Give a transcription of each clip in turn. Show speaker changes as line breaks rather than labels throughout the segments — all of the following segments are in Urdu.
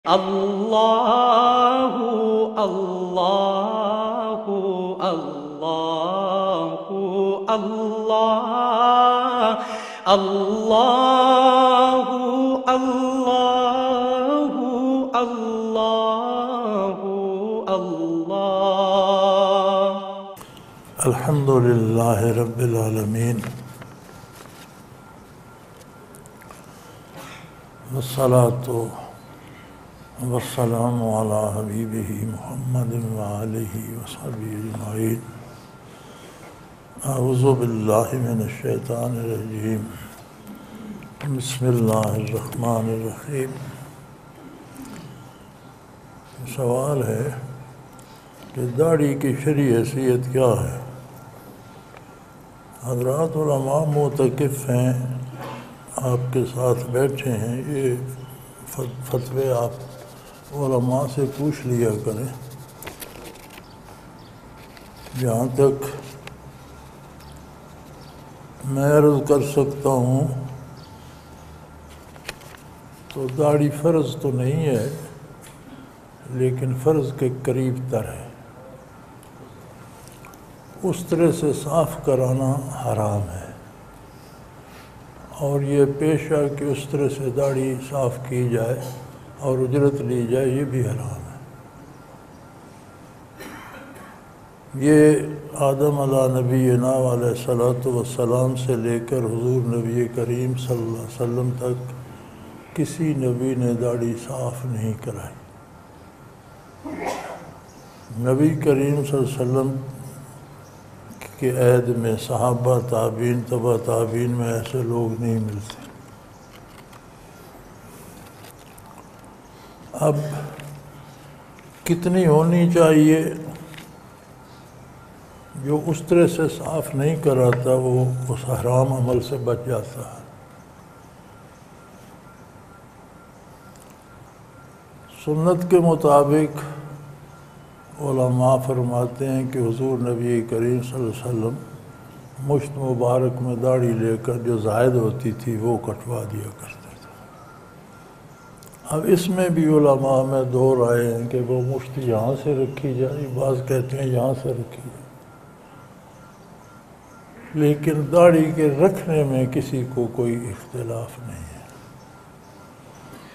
اللہ اللہ اللہ اللہ اللہ اللہ اللہ اللہ
الحمد للہ رب العالمین والصلاة والسلام علی حبیبہ محمد وآلہ وصحبہ اجمعین اعوذ باللہ من الشیطان الرجیم بسم اللہ الرحمن الرحیم۔ سوال ہے کہ داڑھی کی شرعی حیثیت کیا ہے؟ حضرات علماء معتکف ہیں، آپ کے ساتھ بیٹھے ہیں، یہ فتوے آپ علماء سے پوچھ لیا کریں۔ جہاں تک میں عرض کر سکتا ہوں تو داڑھی فرض تو نہیں ہے، لیکن فرض کے قریب تر ہے۔ اس طرح سے صاف کرانا حرام ہے، اور یہ پیشہ کہ اس طرح سے داڑھی صاف کی جائے اور اجرت لی جائے، یہ بھی حرام ہے۔ یہ آدم علیہ نبینا علیہ الصلوۃ والسلام سے لے کر حضور نبی کریم صلی اللہ علیہ وسلم تک کسی نبی نے داڑھی صاف نہیں کرائی۔ نبی کریم صلی اللہ علیہ وسلم کے عہد میں صحابہ، تابعین، تبع تابعین میں ایسے لوگ نہیں ملتے۔ اب کتنی ہونی چاہیے؟ جو اس طرح سے صاف نہیں کراتا وہ اس حرام عمل سے بچ جاتا ہے۔ سنت کے مطابق علماء فرماتے ہیں کہ حضور نبی کریم صلی اللہ علیہ وسلم مشت مبارک میں داڑھی لے کر جو زائد ہوتی تھی وہ کٹوا دیا کرتے تھے۔ اب اس میں بھی علماء میں دو رائے ہیں کہ وہ مشت یہاں سے رکھی جائے، بعض کہتے ہیں یہاں سے رکھی جائے، لیکن داڑھی کے رکھنے میں کسی کو کوئی اختلاف نہیں ہے۔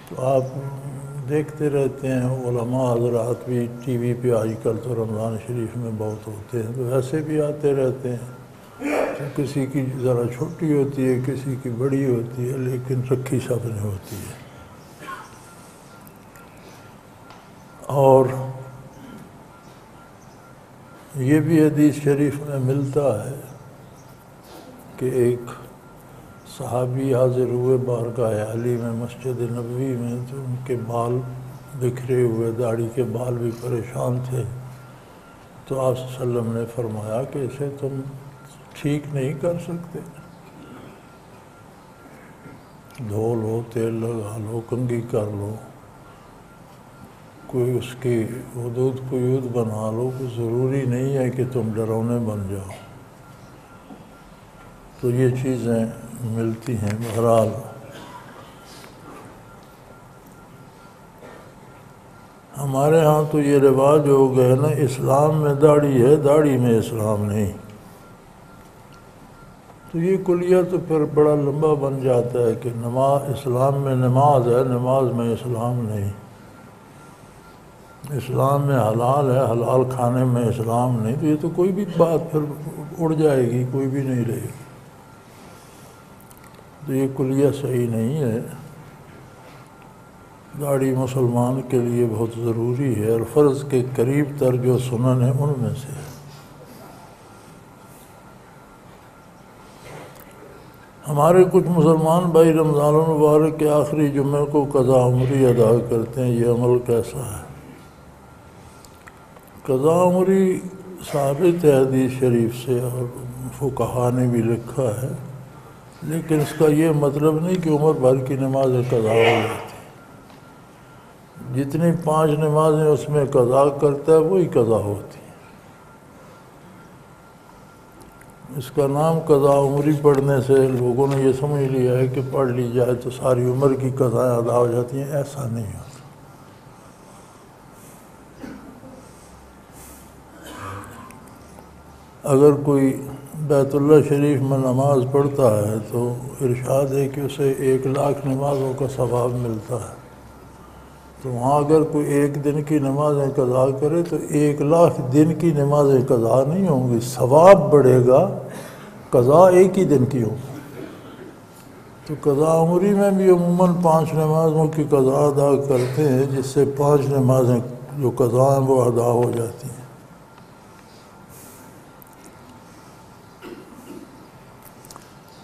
تو آپ دیکھتے رہتے ہیں علماء حضرات بھی ٹی وی پہ آج کل تو رمضان شریف میں بہت ہوتے ہیں، تو ویسے بھی آتے رہتے ہیں، تو کسی کی ذرا چھوٹی ہوتی ہے، کسی کی بڑی ہوتی ہے، لیکن رکھی سب نے ہوتی ہے۔ اور یہ بھی حدیث شریف میں ملتا ہے کہ ایک صحابی حاضر ہوئے بارگاہ علی میں مسجد نبوی میں، تو ان کے بال بکھرے ہوئے، داڑھی کے بال بھی پریشان تھے، تو آپ صلی اللہ علیہ وسلم نے فرمایا کہ اسے تم ٹھیک نہیں کر سکتے، دھو لو، تیل لگا لو، کنگھی کر لو، کوئی اس کی حدود قیود بنا لو، کوئی ضروری نہیں ہے کہ تم ڈرونے بن جاؤ۔ تو یہ چیزیں ملتی ہیں۔ بہرحال ہمارے ہاں تو یہ رواج ہو گئے نا، اسلام میں داڑھی ہے، داڑھی میں اسلام نہیں، تو یہ کلیہ تو پھر بڑا لمبا بن جاتا ہے کہ نماز اسلام میں نماز ہے، نماز میں اسلام نہیں، اسلام میں حلال ہے، حلال کھانے میں اسلام نہیں، تو یہ تو کوئی بھی بات پھر اڑ جائے گی، کوئی بھی نہیں رہے گی۔ تو یہ کلیہ صحیح نہیں ہے۔ داڑھی مسلمان کے لیے بہت ضروری ہے، اور فرض کے قریب تر جو سنن ہیں ان میں سے ہے۔ ہمارے کچھ مسلمان بھائی رمضان المبارک کے آخری جمعے کو قضا عمری ادا کرتے ہیں، یہ عمل کیسا ہے؟ قضا عمری ثابت ہے حدیث شریف سے، اور فقہا نے بھی لکھا ہے، لیکن اس کا یہ مطلب نہیں کہ عمر بھر کی نمازیں قضا ہو جاتی۔ جتنی 5 نمازیں اس میں قضا کرتا ہے وہی قضا ہوتی ہے۔ اس کا نام قضا عمری پڑھنے سے لوگوں نے یہ سمجھ لیا ہے کہ پڑھ لی جائے تو ساری عمر کی قضائیں ادا ہو جاتی ہیں، ایسا نہیں ہوتا۔ اگر کوئی بیت اللہ شریف میں نماز پڑھتا ہے تو ارشاد ہے کہ اسے 1,00,000 نمازوں کا ثواب ملتا ہے، تو وہاں اگر کوئی ایک دن کی نمازیں قضا کرے تو 1,00,000 دن کی نمازیں قضا نہیں ہوں گی، ثواب بڑھے گا، قضا ایک ہی دن کی ہوگی۔ تو قضا عمری میں بھی عموماً 5 نمازوں کی قضا ادا کرتے ہیں، جس سے 5 نمازیں جو قضا ہیں وہ ادا ہو جاتی ہیں۔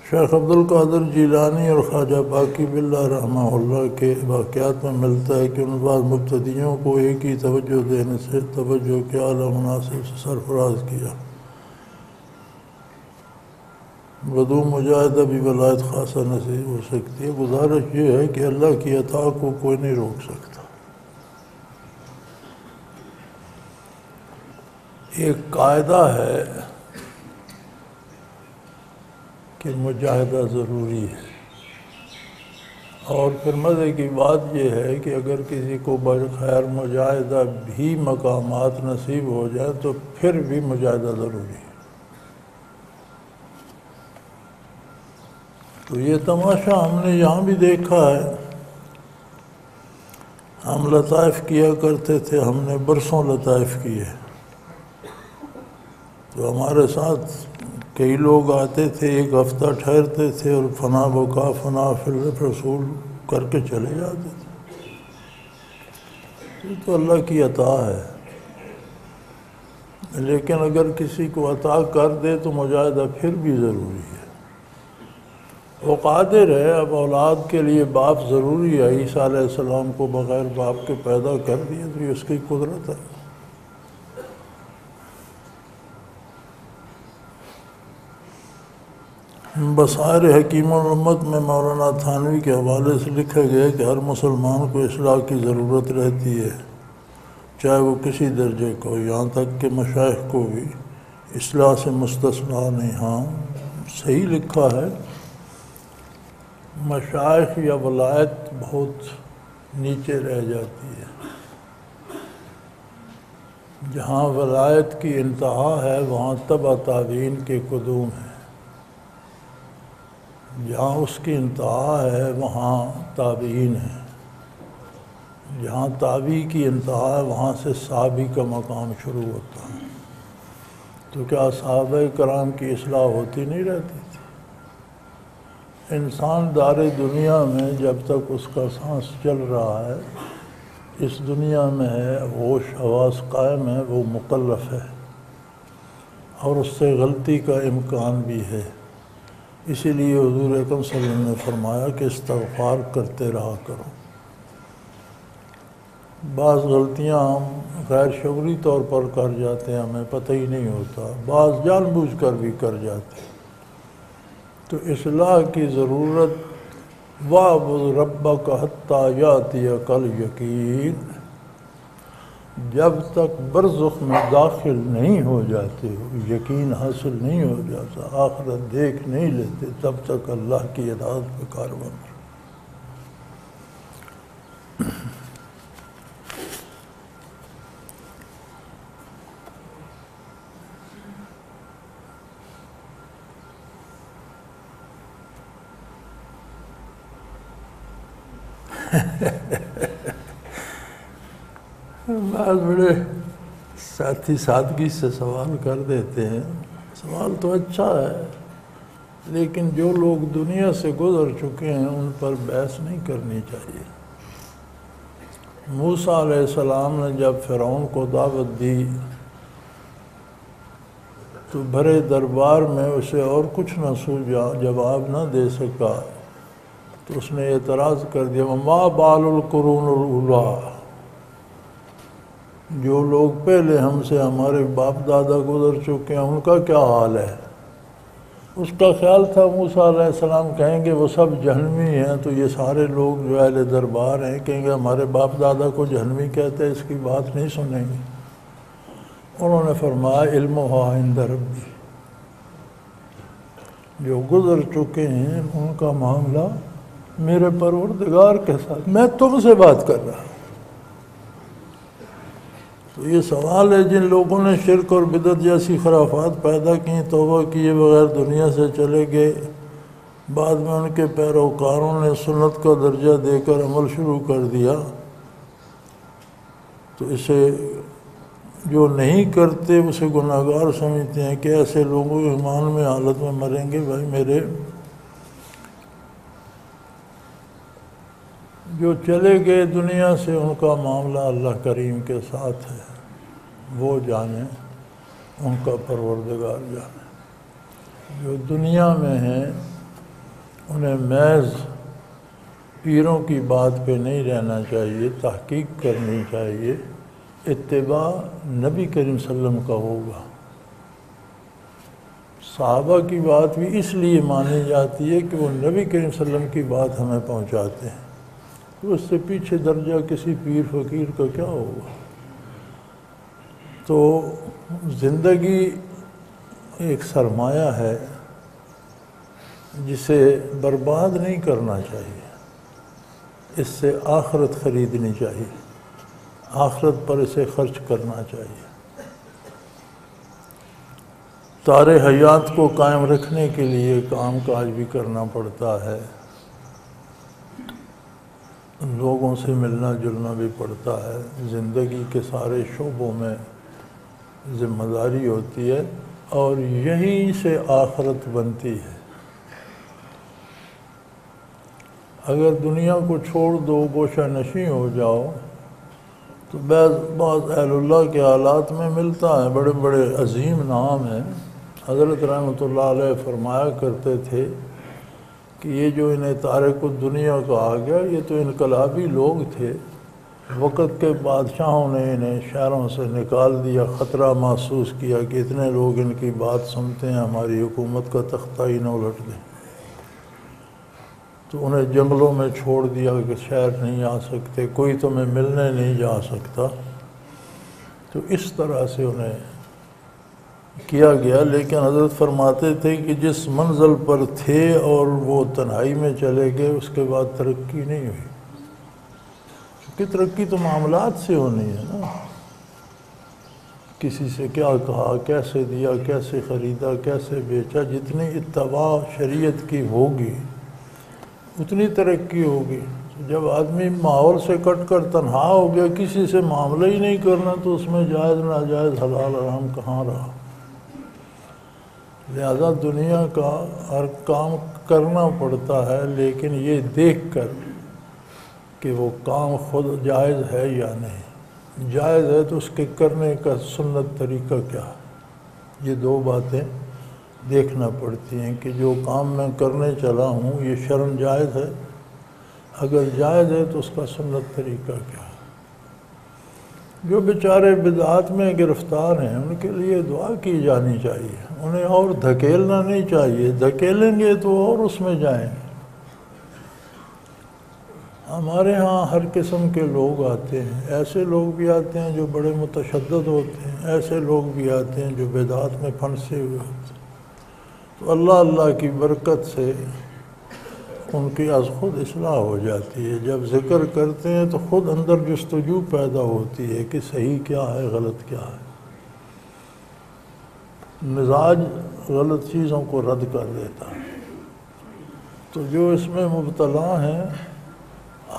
شیخ عبد القادر جیلانی اور خواجہ باقی باللہ رحمہ اللہ کے واقعات میں ملتا ہے کہ ان بعض مبتدیوں کو ایک ہی توجہ دینے سے توجہ کے اعلیٰ مناصب سے سرفراز کیا۔ بدو مجاہدہ بھی ولایت خاصہ نصیب ہو سکتی ہے۔ گزارش یہ ہے کہ اللہ کی عطا کو کوئی نہیں روک سکتا۔ ایک قاعدہ ہے کہ مجاہدہ ضروری ہے، اور پھر مزے کی بات یہ ہے کہ اگر کسی کو بغیر مجاہدہ بھی مقامات نصیب ہو جائے تو پھر بھی مجاہدہ ضروری ہے۔ تو یہ تماشا ہم نے یہاں بھی دیکھا ہے۔ ہم لطائف کیا کرتے تھے، ہم نے برسوں لطائف کیے، تو ہمارے ساتھ کئی لوگ آتے تھے، 1 ہفتہ ٹھہرتے تھے اور فنا بکا فنا فی الرسول کر کے چلے جاتے تھے۔ یہ تو اللہ کی عطا ہے، لیکن اگر کسی کو عطا کر دے تو مجاہدہ پھر بھی ضروری ہے۔ وہ قادر ہے، اب اولاد کے لیے باپ ضروری ہے، عیسیٰ علیہ السلام کو بغیر باپ کے پیدا کر دیا، تو یہ اس کی قدرت ہے۔ بصائر حکیم الامت میں مولانا تھانوی کے حوالے سے لکھا گیا کہ ہر مسلمان کو اصلاح کی ضرورت رہتی ہے، چاہے وہ کسی درجے کو، یہاں تک کہ مشائخ کو بھی اصلاح سے مستثنا نہیں۔ ہاں صحیح لکھا ہے، مشائخ یا ولایت بہت نیچے رہ جاتی ہے۔ جہاں ولایت کی انتہا ہے وہاں تبع تابعین کے قدوم ہے، جہاں اس کی انتہا ہے وہاں تابعین ہیں، جہاں تابعی کی انتہا ہے وہاں سے صحابی کا مقام شروع ہوتا ہے۔ تو کیا صحابہ کرام کی اصلاح ہوتی نہیں رہتی تھی؟ انسان دار دنیا میں جب تک اس کا سانس چل رہا ہے، اس دنیا میں ہے، ہوش حواس قائم ہے، وہ مکلف ہے، اور اس سے غلطی کا امکان بھی ہے۔ اسی لیے حضور اکرم صلی اللہ علیہ وسلم نے فرمایا کہ استغفار کرتے رہا کرو۔ بعض غلطیاں ہم غیر شعوری طور پر کر جاتے ہیں، ہمیں پتہ ہی نہیں ہوتا، بعض جان بوجھ کر بھی کر جاتے ہیں۔ تو اصلاح کی ضرورت وَاعْبُدْ رَبَّكَ حَتَّىٰ يَأْتِيَكَ الْيَقِينُ، جب تک برزخ میں داخل نہیں ہو جاتے ہو، یقین حاصل نہیں ہو جاتا، آخرت دیکھ نہیں لیتے، تب تک اللہ کی اطاعت پہ کارواں کرو۔ بعض بڑے ساتھی سادگی سے سوال کر دیتے ہیں، سوال تو اچھا ہے، لیکن جو لوگ دنیا سے گزر چکے ہیں ان پر بحث نہیں کرنی چاہیے۔ موسیٰ علیہ السلام نے جب فرعون کو دعوت دی تو بھرے دربار میں اسے اور کچھ نہ سوجا، جواب نہ دے سکا، تو اس نے اعتراض کر دیا، ما بال القرون الاولیٰ، جو لوگ پہلے ہم سے ہمارے باپ دادا گزر چکے ہیں ان کا کیا حال ہے؟ اس کا خیال تھا موسیٰ علیہ السلام کہیں گے وہ سب جہنمی ہیں، تو یہ سارے لوگ جو اہل دربار ہیں کہیں گے ہمارے باپ دادا کو جہنمی کہتے ہیں، اس کی بات نہیں سنیں گے۔ انہوں نے فرمایا علمھا عند ربی، جو گزر چکے ہیں ان کا معاملہ میرے پروردگار کے ساتھ، میں تم سے بات کر رہا ہوں۔ تو تو یہ سوال ہے، جن لوگوں نے شرک اور بدعت جیسی خرافات پیدا کی، توبہ کیے بغیر دنیا سے چلے گئے، بعد میں ان کے پیروکاروں نے سنت کا درجہ دے کر عمل شروع کر دیا، تو اسے جو نہیں کرتے اسے گناہگار سمجھتے ہیں کہ ایسے لوگوں ایمان میں حالت میں مریں گے۔ بھائی میرے، جو چلے گئے دنیا سے ان کا معاملہ اللہ کریم کے ساتھ ہے، وہ جانے، ان کا پروردگار جانے۔ جو دنیا میں ہیں انہیں محض پیروں کی بات پہ نہیں رہنا چاہیے، تحقیق کرنی چاہیے، اتباع نبی کریم صلی اللہ علیہ وسلم کا ہوگا۔ صحابہ کی بات بھی اس لیے مانی جاتی ہے کہ وہ نبی کریم صلی اللہ علیہ وسلم کی بات ہمیں پہنچاتے ہیں، تو اس سے پیچھے درجہ کسی پیر فقیر کا کیا ہوگا؟ تو زندگی ایک سرمایہ ہے جسے برباد نہیں کرنا چاہیے، اس سے آخرت خریدنی چاہیے، آخرت پر اسے خرچ کرنا چاہیے۔ تار حیات کو قائم رکھنے کے لیے کام کاج بھی کرنا پڑتا ہے، لوگوں سے ملنا جلنا بھی پڑتا ہے، زندگی کے سارے شعبوں میں ذمہ داری ہوتی ہے، اور یہیں سے آخرت بنتی ہے۔ اگر دنیا کو چھوڑ دو، گوشہ نشیں ہو جاؤ، تو بعض اہل اللہ کے حالات میں ملتا ہے، بڑے بڑے عظیم نام ہیں۔ حضرت رحمۃ اللہ علیہ فرمایا کرتے تھے کہ یہ جو انہیں تارک الدنیا کہا گیا، یہ تو انقلابی لوگ تھے، وقت کے بادشاہوں نے انہیں شہروں سے نکال دیا، خطرہ محسوس کیا کہ اتنے لوگ ان کی بات سنتے ہیں، ہماری حکومت کا تختہ ہی نہ الٹ دیں، تو انہیں جنگلوں میں چھوڑ دیا کہ شہر نہیں آ سکتے، کوئی تمہیں ملنے نہیں جا سکتا۔ تو اس طرح سے انہیں کیا گیا، لیکن حضرت فرماتے تھے کہ جس منزل پر تھے اور وہ تنہائی میں چلے گئے، اس کے بعد ترقی نہیں ہوئی، کیونکہ ترقی تو معاملات سے ہونی ہے نا، کسی سے کیا کہا، کیسے دیا، کیسے خریدا، کیسے بیچا، جتنی اتباع شریعت کی ہوگی اتنی ترقی ہوگی۔ جب آدمی ماحول سے کٹ کر تنہا ہو گیا، کسی سے معاملہ ہی نہیں کرنا، تو اس میں جائز ناجائز حلال حرام کہاں رہا؟ لہذا دنیا کا ہر کام کرنا پڑتا ہے، لیکن یہ دیکھ کر کہ وہ کام خود جائز ہے یا نہیں، جائز ہے تو اس کے کرنے کا سنت طریقہ کیا ہے، یہ دو باتیں دیکھنا پڑتی ہیں کہ جو کام میں کرنے چلا ہوں یہ شرعاً جائز ہے، اگر جائز ہے تو اس کا سنت طریقہ کیا ہے۔ جو بیچارے بدعات میں گرفتار ہیں ان کے لیے دعا کی جانی چاہیے، انہیں اور دھکیلنا نہیں چاہیے، دھکیلیں گے تو اور اس میں جائیں گے۔ ہمارے ہاں ہر قسم کے لوگ آتے ہیں، ایسے لوگ بھی آتے ہیں جو بڑے متشدد ہوتے ہیں، ایسے لوگ بھی آتے ہیں جو بدعات میں پھنسے ہوئے ہوتے ہیں، تو اللہ کی برکت سے ان کی از خود اصلاح ہو جاتی ہے۔ جب ذکر کرتے ہیں تو خود اندر جستجو پیدا ہوتی ہے کہ صحیح کیا ہے، غلط کیا ہے، مزاج غلط چیزوں کو رد کر دیتا ہے۔ تو جو اس میں مبتلا ہیں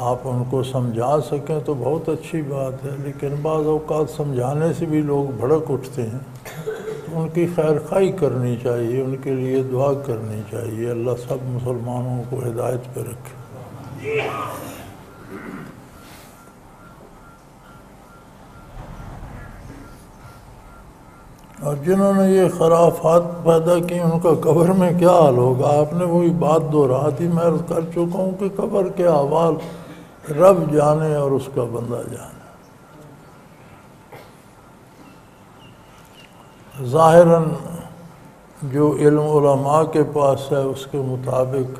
آپ ان کو سمجھا سکیں تو بہت اچھی بات ہے، لیکن بعض اوقات سمجھانے سے بھی لوگ بھڑک اٹھتے ہیں، تو ان کی خیر خواہی کرنی چاہیے، ان کے لیے دعا کرنی چاہیے، اللہ سب مسلمانوں کو ہدایت پہ رکھے۔ اور جنہوں نے یہ خرافات پیدا کی ان کا قبر میں کیا حال ہوگا؟ آپ نے وہی بات دوہرا دی، میں عرض کر چکا ہوں کہ قبر کے احوال رب جانے اور اس کا بندہ جانے۔ ظاہراً جو علم علماء کے پاس ہے اس کے مطابق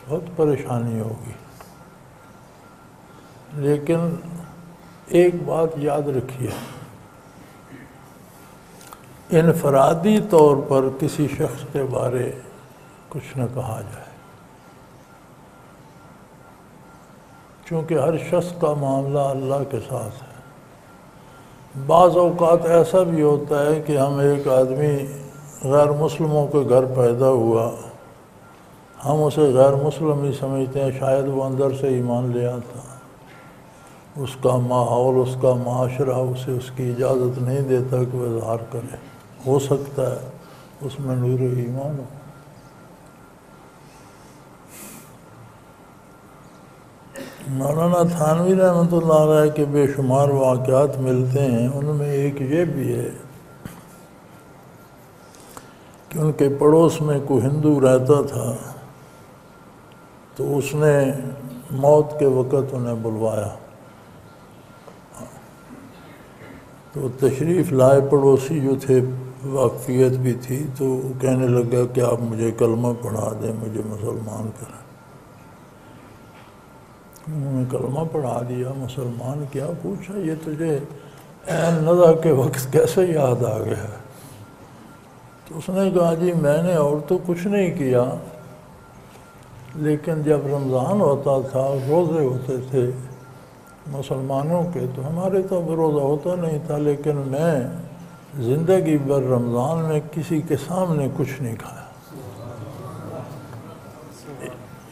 بہت پریشانی ہوگی، لیکن ایک بات یاد رکھیے، انفرادی طور پر کسی شخص کے بارے کچھ نہ کہا جائے، کیونکہ ہر شخص کا معاملہ اللہ کے ساتھ ہے۔ بعض اوقات ایسا بھی ہوتا ہے کہ ہم ایک آدمی غیر مسلموں کے گھر پیدا ہوا، ہم اسے غیر مسلم ہی سمجھتے ہیں، شاید وہ اندر سے ایمان لے آتا، اس کا ماحول، اس کا معاشرہ اسے اس کی اجازت نہیں دیتا کہ وہ اظہار کرے، ہو سکتا ہے اس میں نور ایمان ہو۔ مولانا تھانوی رحمۃ اللہ علیہ کے بے شمار واقعات ملتے ہیں، ان میں ایک یہ بھی ہے کہ ان کے پڑوس میں کوئی ہندو رہتا تھا، تو اس نے موت کے وقت انہیں بلوایا، تو تشریف لائے، پڑوسی جو تھے واقفیت بھی تھی، تو وہ کہنے لگا کہ آپ مجھے کلمہ پڑھا دیں، مجھے مسلمان کریں۔ انہوں نے کلمہ پڑھا دیا، مسلمان کیا؟ پوچھا یہ تجھے عین نزا کے وقت کیسے یاد آ گیا؟ تو اس نے کہا جی میں نے اور تو کچھ نہیں کیا، لیکن جب رمضان ہوتا تھا، روزے ہوتے تھے مسلمانوں کے، تو ہمارے تو روزہ ہوتا نہیں تھا، لیکن میں زندگی بھر رمضان میں کسی کے سامنے کچھ نہیں کھایا،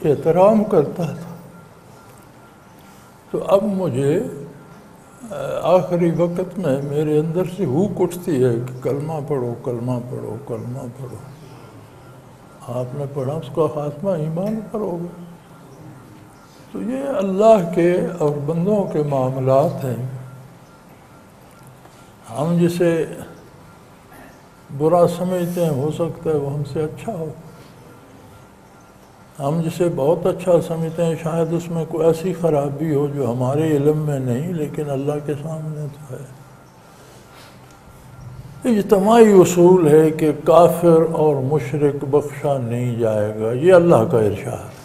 احترام کرتا تھا۔ تو اب مجھے آخری وقت میں میرے اندر سے ہوک اٹھتی ہے کہ کلمہ پڑھو، کلمہ پڑھو، کلمہ پڑھو۔ آپ نے پڑھا، اس کا خاتمہ ایمان پر ہو گیا۔ تو یہ اللہ کے اور بندوں کے معاملات ہیں۔ ہم جسے برا سمجھتے ہیں، ہو سکتا ہے وہ ہم سے اچھا ہو، ہم جسے بہت اچھا سمجھتے ہیں شاید اس میں کوئی ایسی خرابی ہو جو ہمارے علم میں نہیں، لیکن اللہ کے سامنے تو ہے۔ اجتماعی اصول ہے کہ کافر اور مشرک بخشا نہیں جائے گا، یہ اللہ کا ارشاد۔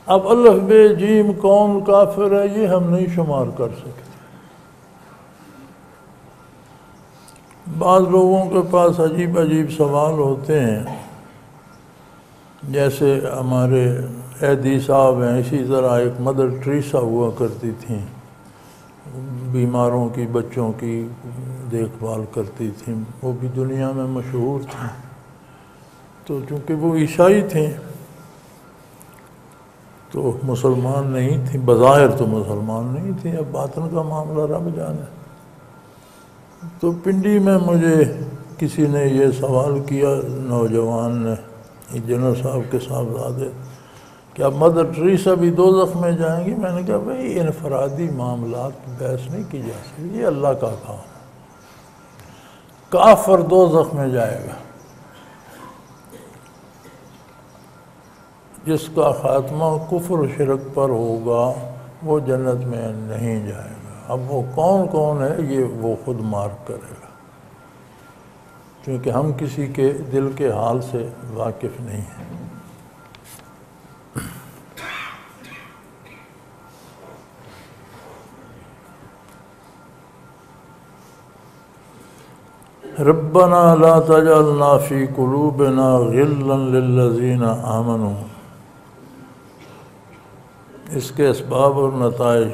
اب الف بے جیم کون کافر ہے یہ ہم نہیں شمار کر سکتے۔ بعض لوگوں کے پاس عجیب عجیب سوال ہوتے ہیں، جیسے ہمارے ایدی صاحب ہیں، اسی طرح ایک مدر ٹریسا ہوا کرتی تھیں، بیماروں کی، بچوں کی دیکھ بھال کرتی تھیں، وہ بھی دنیا میں مشہور تھیں۔ تو چونکہ وہ عیسائی تھیں تو مسلمان نہیں تھیں، بظاہر تو مسلمان نہیں تھیں، اب باطن کا معاملہ رب جانے۔ تو پنڈی میں مجھے کسی نے یہ سوال کیا، نوجوان نے، جنرل صاحب کے صاحبزادے، کہ اب مدر ٹریسا بھی دوزخ میں جائیں گی؟ میں نے کہا بھئی انفرادی معاملات پہ بحث نہیں کی جا سکتی، یہ اللہ کا کام ہے۔ کافر دوزخ میں جائے گا، جس کا خاتمہ کفر و شرک پر ہوگا وہ جنت میں نہیں جائے گا۔ اب وہ کون کون ہے یہ وہ خود مارک کرے گا، کیونکہ ہم کسی کے دل کے حال سے واقف نہیں ہیں۔ ربنا لا تجعلنا فی قلوبنا غلا للذین آمنوا، اس کے اسباب اور نتائج۔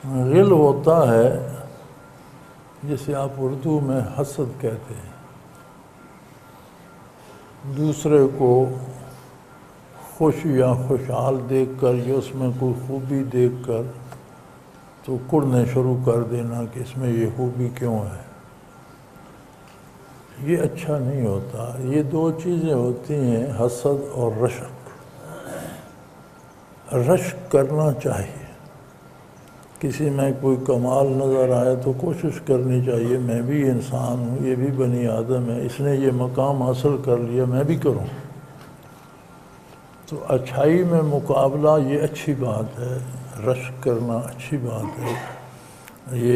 غل ہوتا ہے جسے آپ اردو میں حسد کہتے ہیں، دوسرے کو خوش یا خوشحال دیکھ کر یا اس میں کوئی خوبی دیکھ کر تو کڑنے شروع کر دینا کہ اس میں یہ خوبی کیوں ہے، یہ اچھا نہیں ہوتا۔ یہ دو چیزیں ہوتی ہیں، حسد اور رشک۔ رشک کرنا چاہیے، کسی میں کوئی کمال نظر آئے تو کوشش کرنی چاہیے میں بھی انسان ہوں، یہ بھی بنی آدم ہے، اس نے یہ مقام حاصل کر لیا، میں بھی کروں۔ تو اچھائی میں مقابلہ یہ اچھی بات ہے، رشک کرنا اچھی بات ہے۔ یہ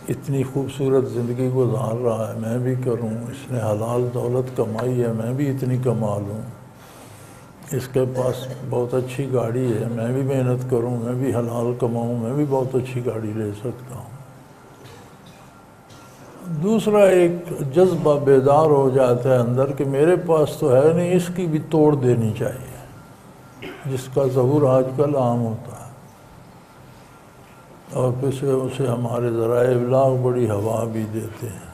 اتنی خوبصورت زندگی گزار رہا ہے، میں بھی کروں، اس نے حلال دولت کمائی ہے، میں بھی اتنی کما لوں، اس کے پاس بہت اچھی گاڑی ہے، میں بھی محنت کروں، میں بھی حلال کماؤں، میں بھی بہت اچھی گاڑی لے سکتا ہوں۔ دوسرا ایک جذبہ بیدار ہو جاتا ہے اندر کہ میرے پاس تو ہے نہیں، اس کی بھی توڑ دینی چاہیے، جس کا ظہور آج کل عام ہوتا ہے۔ اور پھر سے اسے ہمارے ذرائع ابلاغ بڑی ہوا بھی دیتے ہیں۔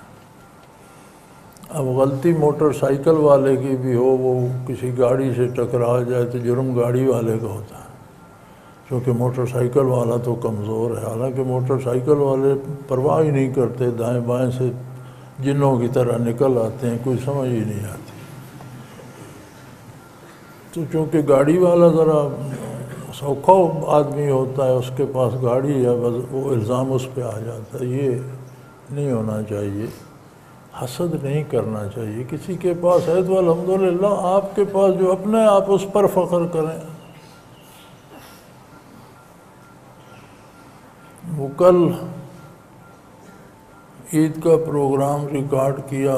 اب غلطی موٹر سائیکل والے کی بھی ہو، وہ کسی گاڑی سے ٹکرا جائے تو جرم گاڑی والے کا ہوتا ہے، کیونکہ موٹر سائیکل والا تو کمزور ہے، حالانکہ موٹر سائیکل والے پرواہ ہی نہیں کرتے، دائیں بائیں سے جنوں کی طرح نکل آتے ہیں، کوئی سمجھ ہی نہیں آتی۔ تو چونکہ گاڑی والا ذرا سوکھا آدمی ہوتا ہے، اس کے پاس گاڑی ہے، بس وہ الزام اس پہ آ جاتا ہے۔ یہ نہیں ہونا چاہیے، حسد نہیں کرنا چاہیے کسی کے پاس ہے تو الحمدللہ، آپ کے پاس جو اپنے آپ اس پر فخر کریں۔ وہ کل عید کا پروگرام ریکارڈ کیا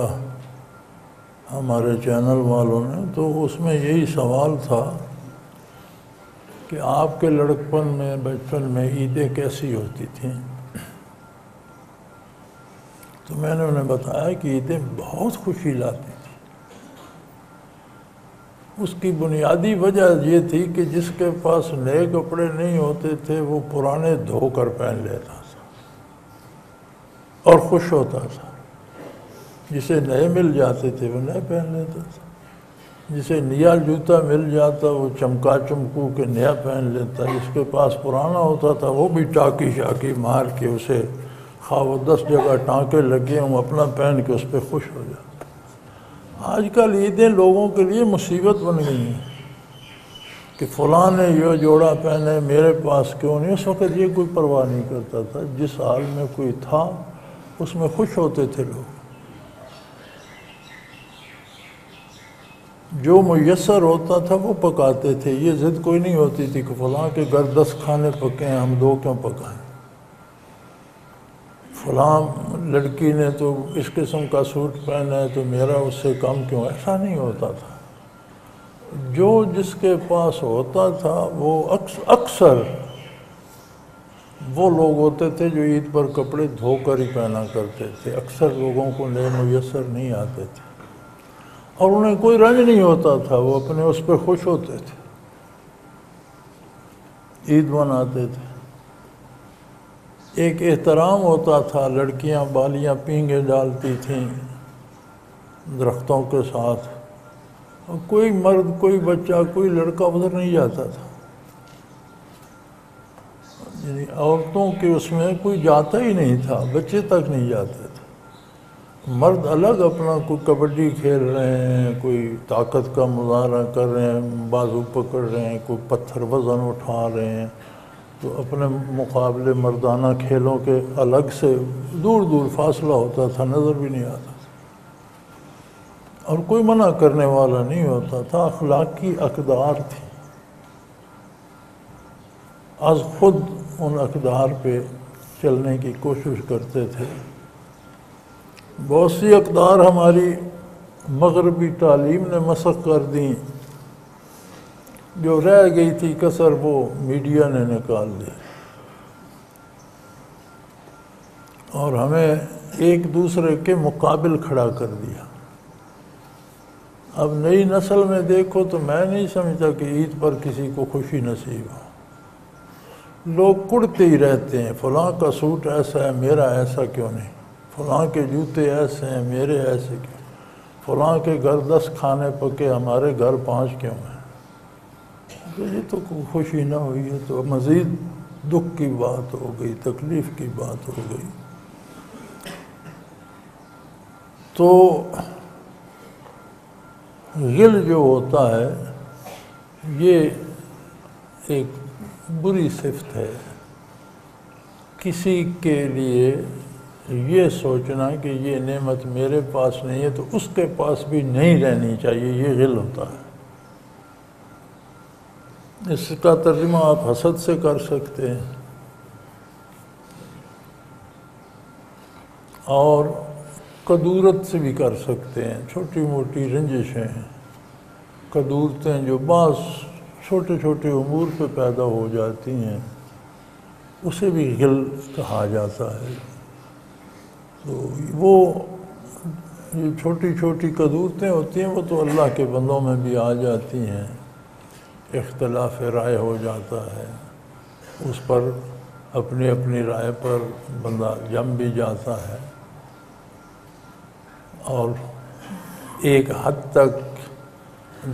ہمارے چینل والوں نے، تو اس میں یہی سوال تھا کہ آپ کے لڑکپن میں، بچپن میں عیدیں کیسی ہوتی تھیں؟ تو میں نے انہیں بتایا کہ عیدیں بہت خوشی لاتی تھی۔ اس کی بنیادی وجہ یہ تھی کہ جس کے پاس نئے کپڑے نہیں ہوتے تھے وہ پرانے دھو کر پہن لیتا تھا اور خوش ہوتا تھا، جسے نئے مل جاتے تھے وہ نئے پہن لیتا تھا، جسے نیا جوتا مل جاتا وہ چمکا چمکو کے نیا پہن لیتا، جس کے پاس پرانا ہوتا تھا وہ بھی ٹاکی شاکی مار کے اسے خواہ وہ 10 جگہ ٹانکے لگے ہوں اپنا پہن کے اس پہ خوش ہو جاتا۔ آج کل عیدیں لوگوں کے لیے مصیبت بن گئی ہیں کہ فلاں نے یہ جوڑا پہنے، میرے پاس کیوں نہیں؟ اس وقت یہ کوئی پرواہ نہیں کرتا تھا، جس حال میں کوئی تھا اس میں خوش ہوتے تھے لوگ۔ جو میسر ہوتا تھا وہ پکاتے تھے، یہ ضد کوئی نہیں ہوتی تھی کہ فلاں کے گھر 10 کھانے پکے ہیں ہم 2 کیوں پکائیں، فلاں لڑکی نے تو اس قسم کا سوٹ پہنا ہے تو میرا اس سے کم کیوں؟ ایسا نہیں ہوتا تھا۔ جو جس کے پاس ہوتا تھا وہ اکثر وہ لوگ ہوتے تھے جو عید پر کپڑے دھو کر ہی پہنا کرتے تھے، اکثر لوگوں کو نئے میسر نہیں آتے تھے اور انہیں کوئی رنج نہیں ہوتا تھا، وہ اپنے اس پہ خوش ہوتے تھے، عید مناتے تھے۔ ایک احترام ہوتا تھا، لڑکیاں بالیاں پینگے ڈالتی تھیں درختوں کے ساتھ، اور کوئی مرد، کوئی بچہ، کوئی لڑکا ادھر نہیں جاتا تھا، یعنی عورتوں کے اس میں کوئی جاتا ہی نہیں تھا، بچے تک نہیں جاتے تھے۔ مرد الگ اپنا کوئی کبڈی کھیل رہے ہیں، کوئی طاقت کا مظاہرہ کر رہے ہیں، بازو پکڑ رہے ہیں، کوئی پتھر وزن اٹھا رہے ہیں، تو اپنے مقابلے مردانہ کھیلوں کے الگ سے دور دور فاصلہ ہوتا تھا، نظر بھی نہیں آتا تھا، اور کوئی منع کرنے والا نہیں ہوتا تھا۔ اخلاقی اقدار تھی، از خود ان اقدار پہ چلنے کی کوشش کرتے تھے۔ بہت سی اقدار ہماری مغربی تعلیم نے مسخ کر دیں، جو رہ گئی تھی کسر وہ میڈیا نے نکال دی اور ہمیں ایک دوسرے کے مقابل کھڑا کر دیا۔ اب نئی نسل میں دیکھو تو میں نہیں سمجھتا کہ عید پر کسی کو خوشی نصیب ہو، لوگ کڑتے ہی رہتے ہیں، فلاں کا سوٹ ایسا ہے میرا ایسا کیوں نہیں، فلاں کے جوتے ایسے ہیں میرے ایسے کیوں، فلاں کے گھر 10 کھانے پکے ہمارے گھر 5 کیوں ہیں؟ تو یہ تو خوشی نہ ہوئی ہے تو مزید دکھ کی بات ہو گئی، تکلیف کی بات ہو گئی۔ تو غل جو ہوتا ہے یہ ایک بری صفت ہے، کسی کے لیے یہ سوچنا کہ یہ نعمت میرے پاس نہیں ہے تو اس کے پاس بھی نہیں رہنی چاہیے، یہ غل ہوتا ہے۔ اس کا ترجمہ آپ حسد سے کر سکتے ہیں اور کدورت سے بھی کر سکتے ہیں، چھوٹی موٹی رنجشیں، کدورتیں جو بعض چھوٹے چھوٹے امور پہ پیدا ہو جاتی ہیں، اسے بھی غل کہا جاتا ہے۔ تو وہ جو چھوٹی چھوٹی کدورتیں ہوتی ہیں وہ تو اللہ کے بندوں میں بھی آ جاتی ہیں، اختلاف رائے ہو جاتا ہے، اس پر اپنی اپنی رائے پر بندہ جم بھی جاتا ہے، اور ایک حد تک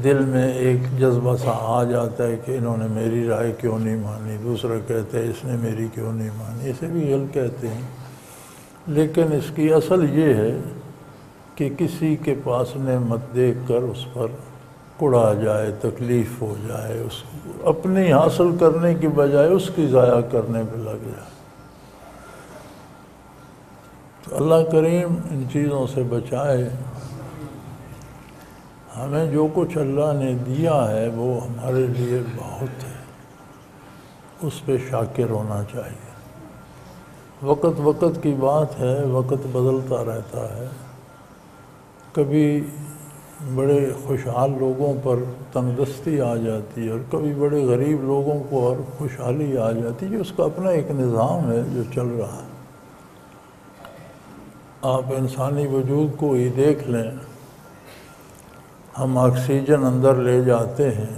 دل میں ایک جذبہ سا آ جاتا ہے کہ انہوں نے میری رائے کیوں نہیں مانی، دوسرا کہتا ہے اس نے میری کیوں نہیں مانی، اسے بھی غلط کہتے ہیں۔ لیکن اس کی اصل یہ ہے کہ کسی کے پاس نعمت دیکھ کر اس پر کڑا جائے، تکلیف ہو جائے، اس اپنی حاصل کرنے کی بجائے اس کی ضائع کرنے پہ لگ جائے۔ تو اللہ کریم ان چیزوں سے بچائے۔ ہمیں جو کچھ اللہ نے دیا ہے وہ ہمارے لیے بہت ہے، اس پہ شاکر ہونا چاہیے۔ وقت وقت کی بات ہے، وقت بدلتا رہتا ہے، کبھی بڑے خوشحال لوگوں پر تنگدستی آ جاتی ہے اور کبھی بڑے غریب لوگوں کو اور خوشحالی آ جاتی ہے۔ اس کا اپنا ایک نظام ہے جو چل رہا ہے۔ آپ انسانی وجود کو ہی دیکھ لیں، ہم آکسیجن اندر لے جاتے ہیں،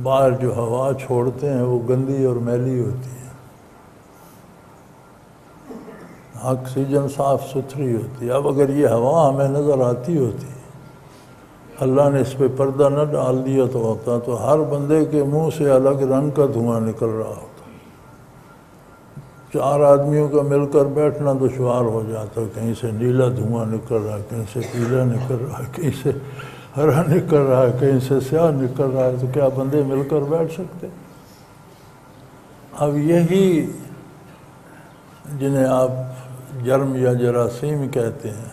باہر جو ہوا چھوڑتے ہیں وہ گندی اور میلی ہوتی ہے، آکسیجن صاف ستھری ہوتی ہے۔ اب اگر یہ ہوا ہمیں نظر آتی ہوتی، اللہ نے اس پہ پردہ نہ ڈال دیا تو ہر بندے کے منہ سے الگ رنگ کا دھواں نکل رہا ہوتا، 4 آدمیوں کا مل کر بیٹھنا دشوار ہو جاتا، کہیں سے نیلا دھواں نکل رہا ہے، کہیں سے پیلا نکل رہا ہے، کہیں سے ہرا نکل رہا ہے، کہیں سے سیاہ نکل رہا ہے، تو کیا بندے مل کر بیٹھ سکتے؟ اب یہی جنہیں آپ جرم یا جراثیم کہتے ہیں،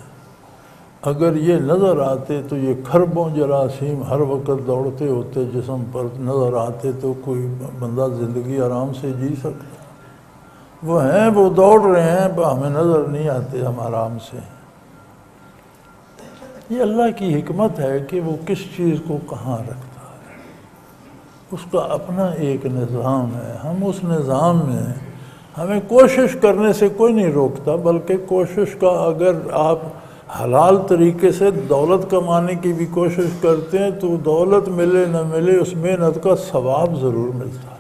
اگر یہ نظر آتے تو یہ کھربوں جراثیم ہر وقت دوڑتے ہوتے جسم پر نظر آتے تو کوئی بندہ زندگی آرام سے جی سکتا۔ وہ ہیں، وہ دوڑ رہے ہیں، ہمیں نظر نہیں آتے، ہم آرام سے۔ یہ اللہ کی حکمت ہے کہ وہ کس چیز کو کہاں رکھتا ہے، اس کا اپنا ایک نظام ہے۔ ہم اس نظام میں، ہمیں کوشش کرنے سے کوئی نہیں روکتا، بلکہ کوشش کا اگر آپ حلال طریقے سے دولت کمانے کی بھی کوشش کرتے ہیں تو دولت ملے نہ ملے اس محنت کا ثواب ضرور ملتا ہے،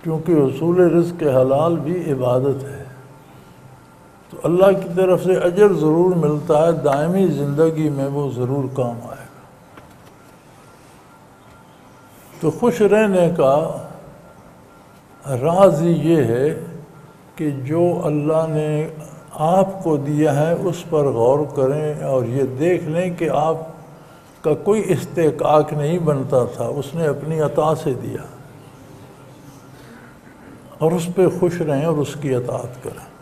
کیونکہ حصول رزق حلال بھی عبادت ہے، تو اللہ کی طرف سے اجر ضرور ملتا ہے، دائمی زندگی میں وہ ضرور کام آئے گا۔ تو خوش رہنے کا راز یہ ہے کہ جو اللہ نے آپ کو دیا ہے اس پر غور کریں اور یہ دیکھ لیں کہ آپ کا کوئی استحقاق نہیں بنتا تھا، اس نے اپنی عطا سے دیا، اور اس پہ خوش رہیں اور اس کی اطاعت کریں۔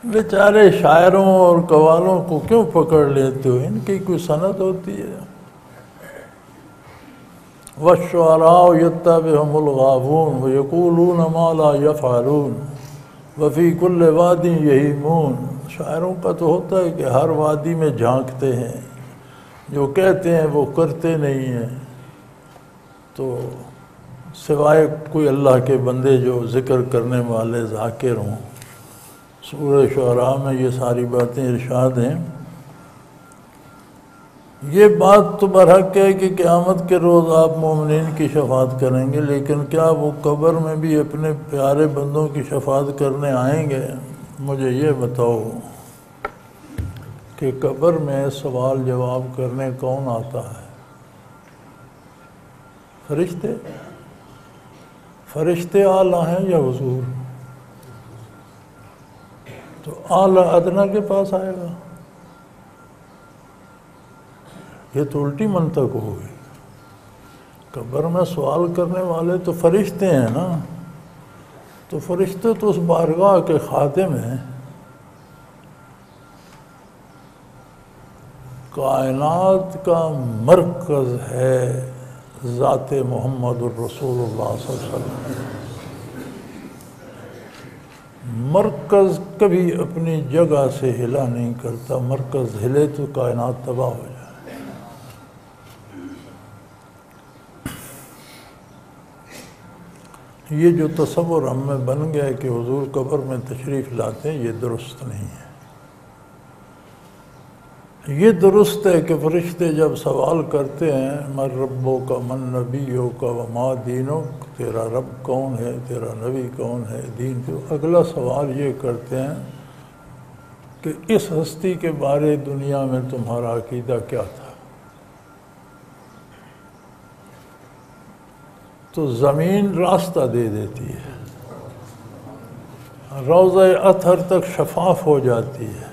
بیچارے شاعروں اور قوالوں کو کیوں پکڑ لیتے ہو؟ ان کی کوئی سند ہوتی ہے؟ وَالشُّعَرَاءُ يَتَّبِعُهُمُ الْغَاوُونَ وَيَقُولُونَ مَا لَا يَفْعَلُونَ وَفِي كُلِّ وَادٍ يَهِيمُونَ۔ شاعروں کا تو ہوتا ہے کہ ہر وادی میں جھانکتے ہیں، جو کہتے ہیں وہ کرتے نہیں ہیں، تو سوائے کوئی اللہ کے بندے جو ذکر کرنے والے ذاکر ہوں۔ سورہ شعراء میں یہ ساری باتیں ارشاد ہیں۔ یہ بات تو برحق ہے کہ قیامت کے روز آپ مومنین کی شفاعت کریں گے، لیکن کیا وہ قبر میں بھی اپنے پیارے بندوں کی شفاعت کرنے آئیں گے؟ مجھے یہ بتاؤ کہ قبر میں سوال جواب کرنے کون آتا ہے؟ فرشتے؟ فرشتے اعلیٰ ہیں یا حضور؟ تو اعلیٰ ادنیٰ کے پاس آئے گا؟ یہ تو الٹی منطق ہو گئی۔ قبر میں سوال کرنے والے تو فرشتے ہیں نا، تو فرشتے تو اس بارگاہ کے خادم ہیں۔ کائنات کا مرکز ہے ذات محمد الرسول اللہ صلی اللہ علیہ وسلم۔ مرکز کبھی اپنی جگہ سے ہلا نہیں کرتا، مرکز ہلے تو کائنات تباہ ہو جائے۔ یہ جو تصور ہم میں بن گیا ہے کہ حضور قبر میں تشریف لاتے ہیں، یہ درست نہیں ہے۔ یہ درست ہے کہ فرشتے جب سوال کرتے ہیں من ربک من نبیک وما دینک، تیرا رب کون ہے، تیرا نبی کون ہے، دین تو اگلا سوال یہ کرتے ہیں کہ اس ہستی کے بارے دنیا میں تمہارا عقیدہ کیا تھا؟ تو زمین راستہ دے دیتی ہے، روضہ اطہر تک شفاف ہو جاتی ہے،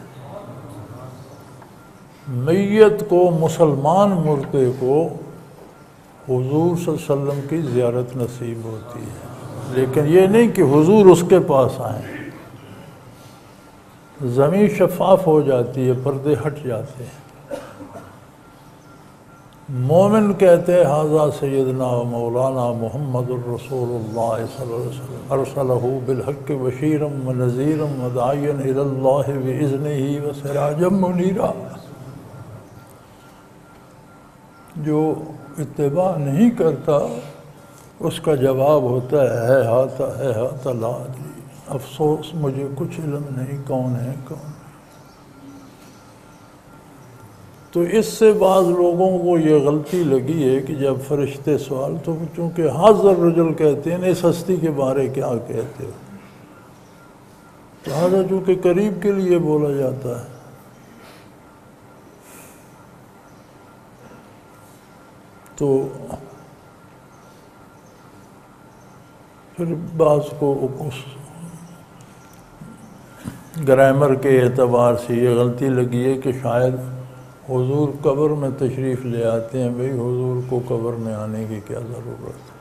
میت کو، مسلمان مردے کو حضور صلی اللہ علیہ وسلم کی زیارت نصیب ہوتی ہے، لیکن یہ نہیں کہ حضور اس کے پاس آئیں۔ زمین شفاف ہو جاتی ہے، پردے ہٹ جاتے ہیں، مومن کہتے ہیں ھذا سیدنا و مولانا محمد الرسول اللہ صلی اللہ علیہ وسلم ارسلہ بالحق بشیرا و نذیرا و داعیا الی اللہ باذنہ و سراجا منیرا۔ جو اتباع نہیں کرتا اس کا جواب ہوتا ہے ہیہات لا ادری، افسوس مجھے کچھ علم نہیں کون ہے کون۔ تو اس سے بعض لوگوں کو یہ غلطی لگی ہے کہ جب فرشتے سوال، تو چونکہ حاضر رجل کہتے ہیں اس ہستی کے بارے کیا کہتے ہو، لہٰذا چونکہ قریب کے لیے بولا جاتا ہے۔ تو پھر بعض کو اس گرامر کے اعتبار سے یہ غلطی لگی ہے کہ شاید حضور قبر میں تشریف لے آتے ہیں، بھئی حضور کو قبر میں آنے کی کیا ضرورت ہے؟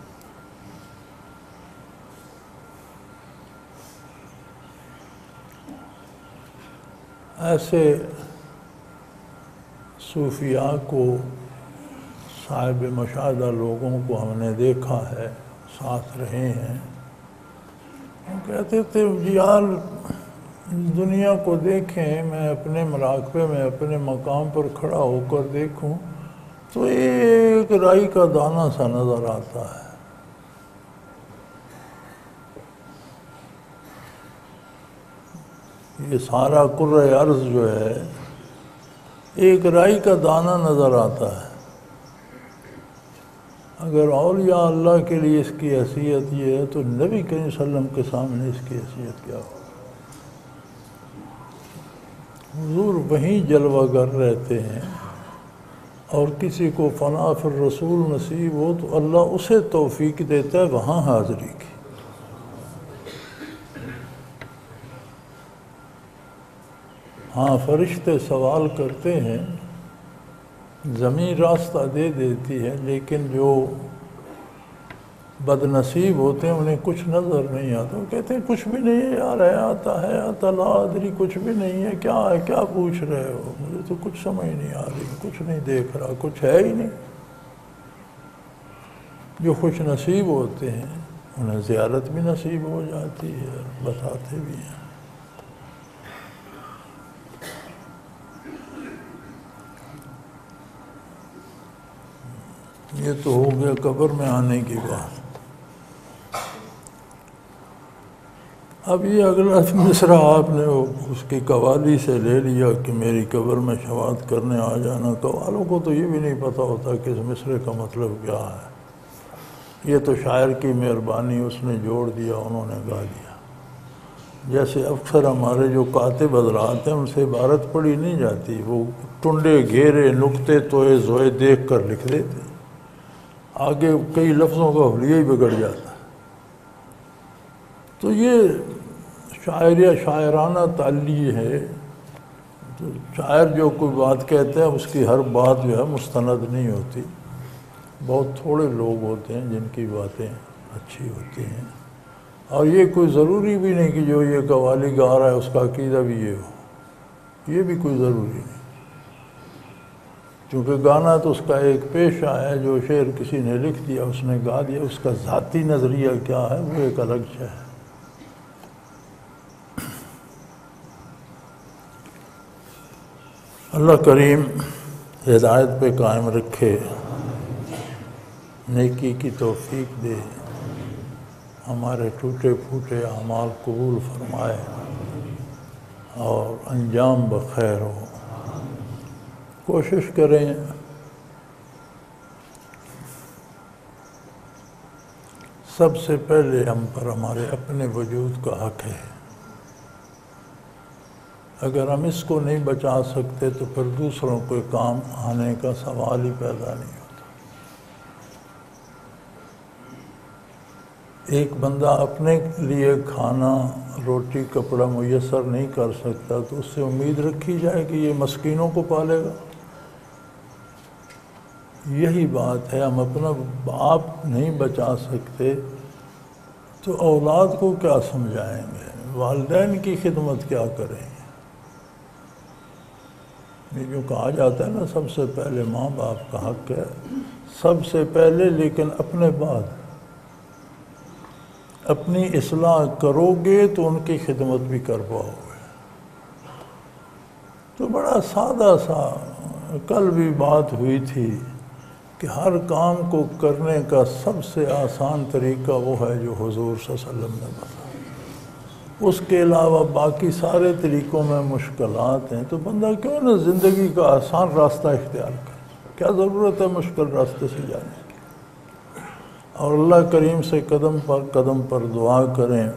ایسے صوفیاء کو، صاحب مشاہدہ لوگوں کو ہم نے دیکھا ہے، ساتھ رہے ہیں، ہم کہتے تھے یار دنیا کو دیکھیں، میں اپنے مراقبے میں اپنے مقام پر کھڑا ہو کر دیکھوں تو ایک رائی کا دانہ سا نظر آتا ہے۔ یہ سارا کرۂ ارض جو ہے ایک رائی کا دانہ نظر آتا ہے۔ اگر اولیاء اللہ کے لیے اس کی حیثیت یہ ہے تو نبی کریم صلی اللہ علیہ وسلم کے سامنے اس کی حیثیت کیا ہو؟ حضور وہیں جلوہ گر رہتے ہیں، اور کسی کو فنا فی الرسول نصیب ہو تو اللہ اسے توفیق دیتا ہے وہاں حاضری کی۔ ہاں فرشتے سوال کرتے ہیں، زمین راستہ دے دیتی ہے، لیکن جو بد نصیب ہوتے ہیں انہیں کچھ نظر نہیں آتا، وہ کہتے ہیں کچھ بھی نہیں ہے یار، ہے آتا لا ادری، کچھ بھی نہیں ہے، کیا ہے، کیا پوچھ رہے ہو، مجھے تو کچھ سمجھ نہیں آ رہی، کچھ نہیں دیکھ رہا، کچھ ہے ہی نہیں۔ جو خوش نصیب ہوتے ہیں انہیں زیارت بھی نصیب ہو جاتی ہے، بتاتے بھی ہیں۔ یہ تو ہو گیا قبر میں آنے کی بات۔ اب یہ اگلا مصرع آپ نے اس کی قوالی سے لے لیا کہ میری قبر میں شفاعت کرنے آ جانا۔ قوالوں کو تو یہ بھی نہیں پتہ ہوتا کہ اس مصرع کا مطلب کیا ہے، یہ تو شاعر کی مہربانی، اس نے جوڑ دیا، انہوں نے گا دیا۔ جیسے اکثر ہمارے جو کاتب حضرات ہیں ان سے عبارت پڑھی نہیں جاتی، وہ ٹنڈے گھیرے نقطے توئے زوئے دیکھ کر لکھ دیتے، آگے کئی لفظوں کا حلیہ ہی بگڑ جاتا ہے۔ تو یہ شاعرانہ تعلیہ ہے، تو شاعر جو کوئی بات کہتے ہیں اس کی ہر بات جو ہے مستند نہیں ہوتی، بہت تھوڑے لوگ ہوتے ہیں جن کی باتیں اچھی ہوتی ہیں، اور یہ کوئی ضروری بھی نہیں کہ جو یہ قوالی گا رہا ہے اس کا عقیدہ بھی یہ ہو، یہ بھی کوئی ضروری نہیں، کیونکہ گانا تو اس کا ایک پیشہ ہے، جو شعر کسی نے لکھ دیا اس نے گا دیا، اس کا ذاتی نظریہ کیا ہے وہ ایک الگ شے ہے۔ اللہ کریم ہدایت پہ قائم رکھے، نیکی کی توفیق دے، ہمارے ٹوٹے پھوٹے اعمال قبول فرمائے اور انجام بخیر ہو۔ کوشش کریں سب سے پہلے ہم پر ہمارے اپنے وجود کا حق ہے۔ اگر ہم اس کو نہیں بچا سکتے تو پھر دوسروں کے کام آنے کا سوال ہی پیدا نہیں ہوتا۔ ایک بندہ اپنے لیے کھانا روٹی کپڑا میسر نہیں کر سکتا تو اس سے امید رکھی جائے کہ یہ مسکینوں کو پالے گا؟ یہی بات ہے، ہم اپنا باپ نہیں بچا سکتے تو اولاد کو کیا سمجھائیں گے، والدین کی خدمت کیا کریں گے؟ یہ جو کہا جاتا ہے نا سب سے پہلے ماں باپ کا حق ہے، سب سے پہلے، لیکن اپنے بعد اپنی اصلاح کرو گے تو ان کی خدمت بھی کر پاؤ گے۔ تو بڑا سادہ سا کل بھی بات ہوئی تھی کہ ہر کام کو کرنے کا سب سے آسان طریقہ وہ ہے جو حضور صلی اللہ علیہ وسلم نے بتایا۔ اس کے علاوہ باقی سارے طریقوں میں مشکلات ہیں، تو بندہ کیوں نہ زندگی کا آسان راستہ اختیار کرے؟ کیا ضرورت ہے مشکل راستے سے جانے کی؟ اور اللہ کریم سے قدم پر دعا کریں۔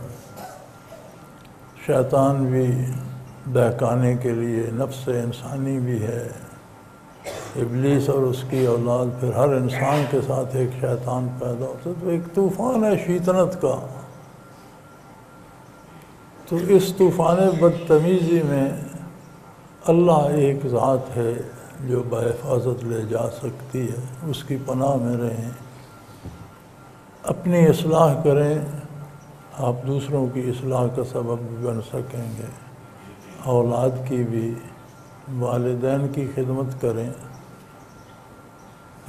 شیطان بھی بہکانے کے لیے نفس انسانی بھی ہے، ابلیس اور اس کی اولاد، پھر ہر انسان کے ساتھ ایک شیطان پیدا ہوتا ہے، تو ایک طوفان ہے شیطنت کا۔ تو اس طوفان بدتمیزی میں اللہ ایک ذات ہے جو بحفاظت لے جا سکتی ہے، اس کی پناہ میں رہیں، اپنی اصلاح کریں، آپ دوسروں کی اصلاح کا سبب بھی بن سکیں گے، اولاد کی بھی، والدین کی خدمت کریں،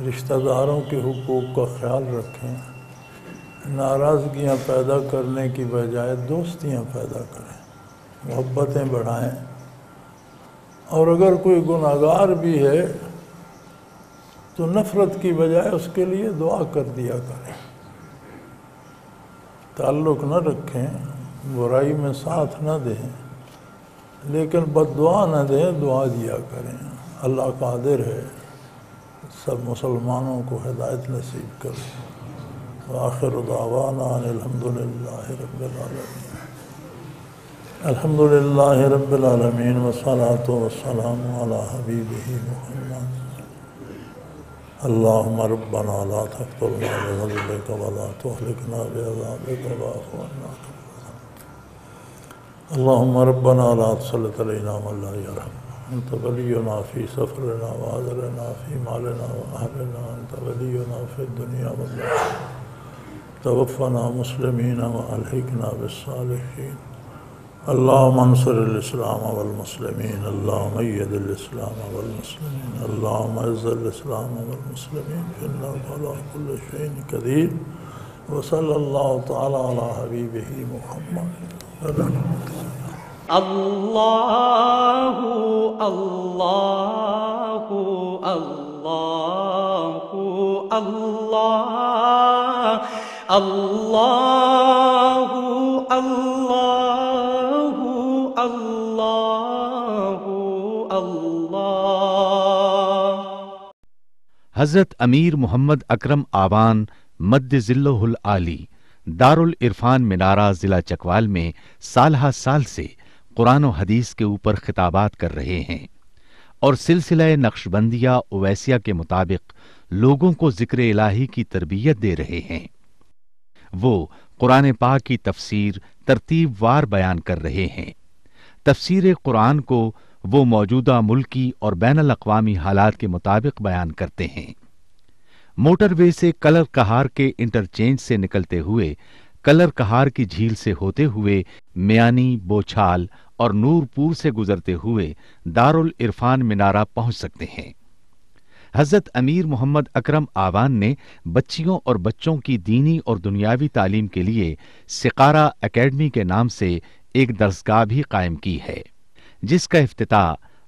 رشتہ داروں کے حقوق کا خیال رکھیں، ناراضگیاں پیدا کرنے کی بجائے دوستیاں پیدا کریں، محبتیں بڑھائیں، اور اگر کوئی گناہگار بھی ہے تو نفرت کی بجائے اس کے لیے دعا کر دیا کریں، تعلق نہ رکھیں، برائی میں ساتھ نہ دیں، لیکن بد دعا نہ دیں، دعا دیا کریں۔ اللہ قادر ہے سب مسلمانوں کو ہدایت نصیب کرے۔ وآخر دعوانا ان الحمدللہ رب العالمین۔ الحمدللہ رب العالمین والصلاة والسلام علی حبیبہ محمد۔ اللہم ربنا لا تقتلنا بغضبک ولا تہلکنا بعذابک واعف عنا۔ اللہم ربنا لا تسلط علینا من لا یرحمنا، انت ولینا فی سفرنا وعذرنا فی مالنا واہلنا، انت ولینا فی الدنیا والآخرہ، توفنا مسلمین والحقنا بالصالحین۔ اللہم انصر الاسلام والمسلمین، اللہم اید الاسلام والمسلمین، اللہم اعز الاسلام والمسلمین، انک علی کل شیء قدیر۔ وصلی اللہ تعالی علی حبیبہ محمد۔
اللہ اللہ اللہ اللہ اللہ اللہ اللہ اللہ۔
حضرت امیر محمد اکرم آوان مد ذلہ العالی دارالعرفان منارہ ضلع چکوال میں سالہ سال سے قرآن و حدیث کے اوپر خطابات کر رہے ہیں اور سلسلہ نقشبندیہ اویسیہ کے مطابق لوگوں کو ذکر الہی کی تربیت دے رہے ہیں۔ وہ قرآن پاک کی تفسیر ترتیب وار بیان کر رہے ہیں۔ تفسیر قرآن کو وہ موجودہ ملکی اور بین الاقوامی حالات کے مطابق بیان کرتے ہیں۔ موٹر وے سے کلر کہار کے انٹرچینج سے نکلتے ہوئے کلر کہار کی جھیل سے ہوتے ہوئے میانی، بوچھال اور نور پور سے گزرتے ہوئے دارالعرفان منارہ پہنچ سکتے ہیں۔ حضرت امیر محمد اکرم آوان نے بچیوں اور بچوں کی دینی اور دنیاوی تعلیم کے لیے سقارہ اکیڈمی کے نام سے ایک درسگاہ بھی قائم کی ہے، جس کا افتتاح